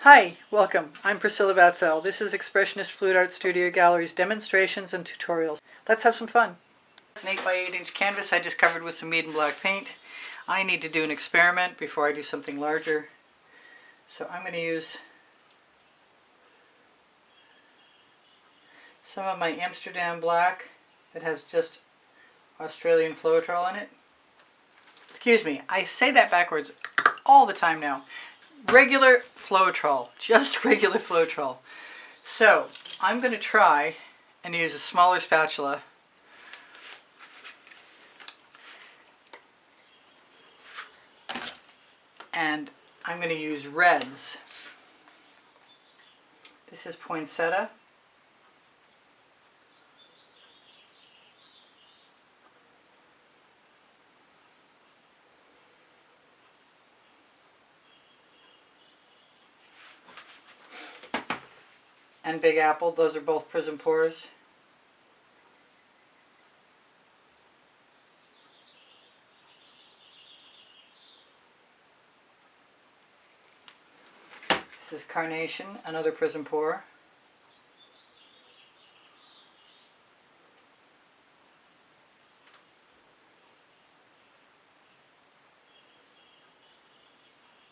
Hi, welcome. I'm Priscilla Batzell. This is Expressionist Fluid Art Studio Gallery's demonstrations and tutorials. Let's have some fun. It's an 8 by 8 inch canvas I just covered with some Amsterdam Black paint. I need to do an experiment before I do something larger. So I'm going to use some of my Amsterdam Black that has just Australian Floetrol in it. Excuse me, I say that backwards all the time now. Regular Floetrol, just regular Floetrol. So I'm going to try and use a smaller spatula and I'm going to use reds. This is poinsettia. And Big Apple, those are both Prizm pours. This is Carnation, another Prizm pour.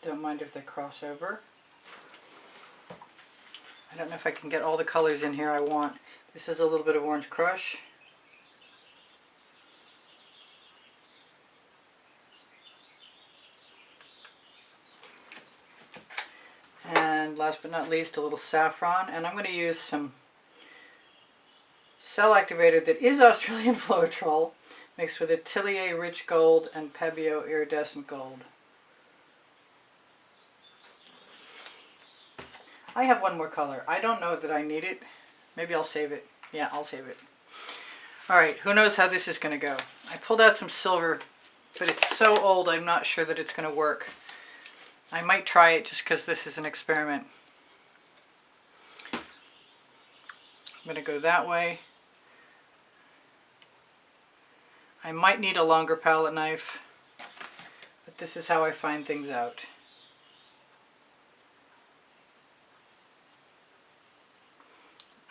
Don't mind if they cross over. I don't know if I can get all the colors in here I want. This is a little bit of Orange Crush. And last but not least, a little saffron. And I'm going to use some cell activator that is Australian Floetrol mixed with Atelier Rich Gold and Pebeo Iridescent Gold. I have one more color. I don't know that I need it. Maybe I'll save it. Yeah, I'll save it. Alright, who knows how this is going to go. I pulled out some silver, but it's so old I'm not sure that it's going to work. I might try it just because this is an experiment. I'm going to go that way. I might need a longer palette knife, but this is how I find things out.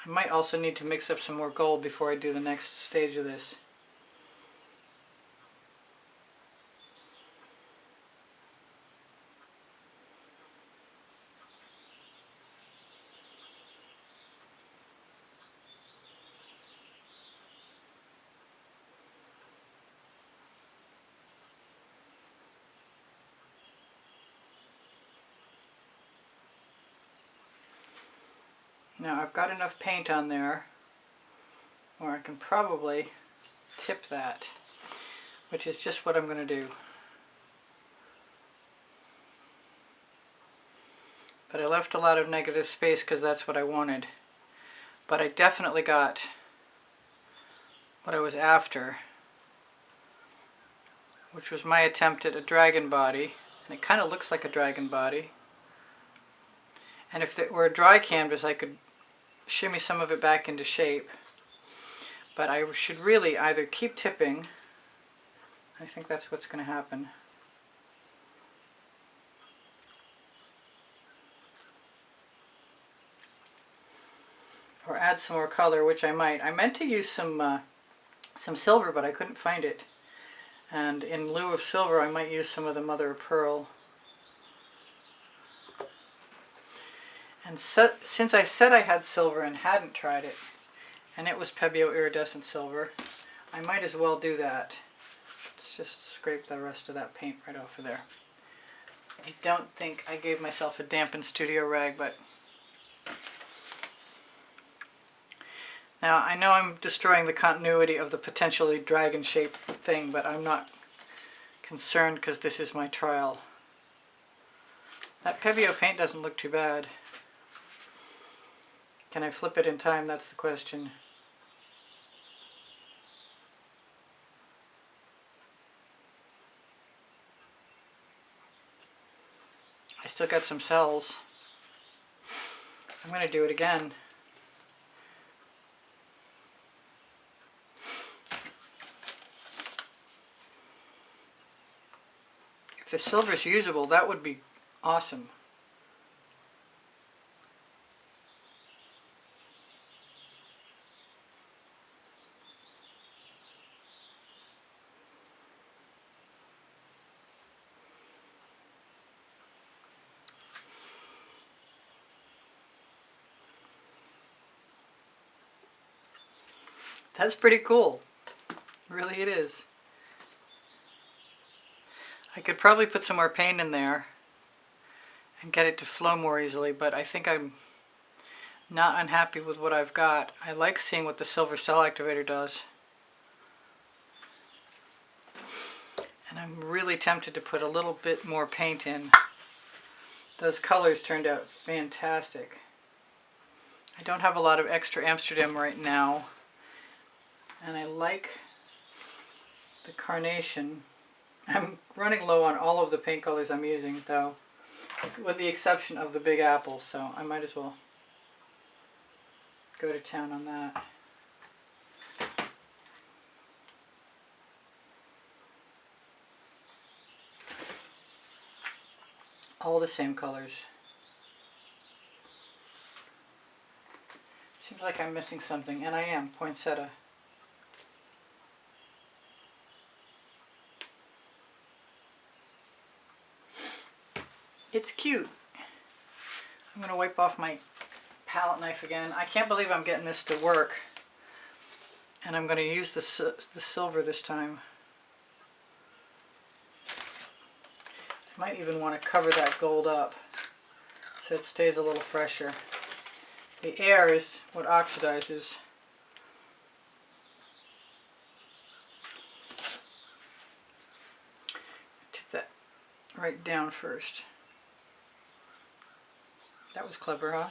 I might also need to mix up some more gold before I do the next stage of this. Now I've got enough paint on there where I can probably tip that, which is just what I'm going to do. But I left a lot of negative space because that's what I wanted. But I definitely got what I was after, which was my attempt at a dragon body. And it kind of looks like a dragon body. And if it were a dry canvas, I could shimmy some of it back into shape. But I should really either keep tipping, I think that's what's going to happen, or add some more color, which I might. I meant to use some silver, but I couldn't find it. And in lieu of silver, I might use some of the mother of pearl. And since I said I had silver and hadn't tried it, and it was Pebeo Iridescent Silver, I might as well do that. Let's just scrape the rest of that paint right off of there. I don't think I gave myself a dampened studio rag, but now I know I'm destroying the continuity of the potentially dragon-shaped thing, but I'm not concerned because this is my trial. That Pebeo paint doesn't look too bad. Can I flip it in time? That's the question. I still got some cells. I'm going to do it again. If the silver's usable, that would be awesome. That's pretty cool. Really it is. I could probably put some more paint in there and get it to flow more easily, but I think I'm not unhappy with what I've got. I like seeing what the silver cell activator does. And I'm really tempted to put a little bit more paint in. Those colors turned out fantastic. I don't have a lot of extra Amsterdam right now, and I like the Carnation. I'm running low on all of the paint colors I'm using though, with the exception of the Big Apple, so I might as well go to town on that. All the same colors. Seems like I'm missing something, and I am. Poinsettia. It's cute. I'm going to wipe off my palette knife again. I can't believe I'm getting this to work. And I'm going to use the silver this time. I might even want to cover that gold up so it stays a little fresher. The air is what oxidizes. Tip that right down first. That was clever, huh?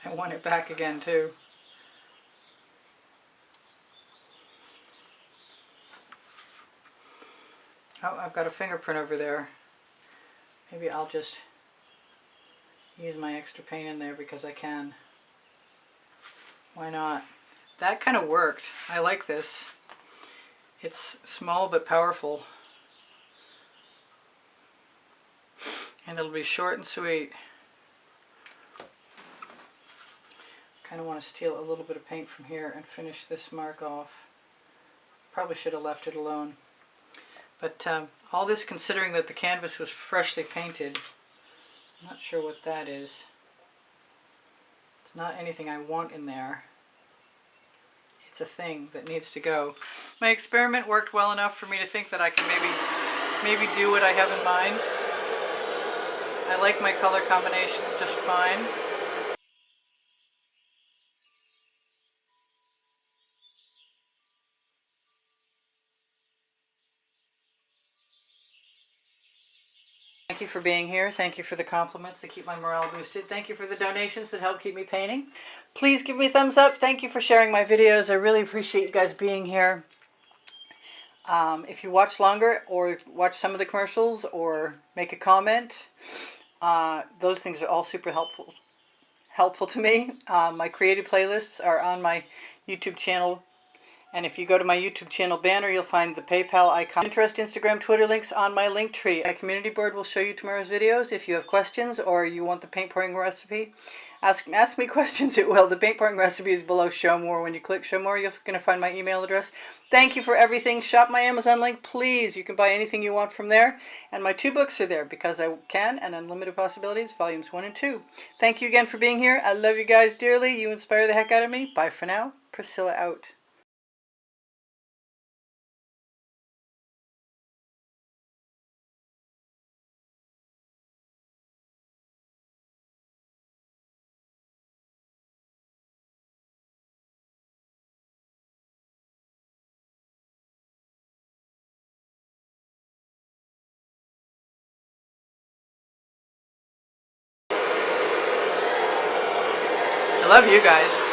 I want it back again too. Oh, I've got a fingerprint over there. Maybe I'll just use my extra paint in there because I can. Why not? That kind of worked. I like this. It's small but powerful. And it'll be short and sweet. Kind of want to steal a little bit of paint from here and finish this mark off. Probably should have left it alone. But all this considering that the canvas was freshly painted. I'm not sure what that is. It's not anything I want in there. It's a thing that needs to go. My experiment worked well enough for me to think that I can maybe do what I have in mind. I like my color combination just fine. Thank you for being here. Thank you for the compliments that keep my morale boosted. Thank you for the donations that help keep me painting. Please give me a thumbs up. Thank you for sharing my videos. I really appreciate you guys being here. If you watch longer or watch some of the commercials or make a comment, those things are all super helpful to me. My creative playlists are on my YouTube channel. And if you go to my YouTube channel banner, you'll find the PayPal icon. Pinterest, Instagram, Twitter links on my link tree. My community board will show you tomorrow's videos. If you have questions or you want the paint pouring recipe, ask me questions. It will. The paint pouring recipe is below Show More. When you click Show More, you're going to find my email address. Thank you for everything. Shop my Amazon link, please. You can buy anything you want from there. And my 2 books are there, Because I Can and Unlimited Possibilities, volumes 1 and 2. Thank you again for being here. I love you guys dearly. You inspire the heck out of me. Bye for now. Priscilla out. I love you guys.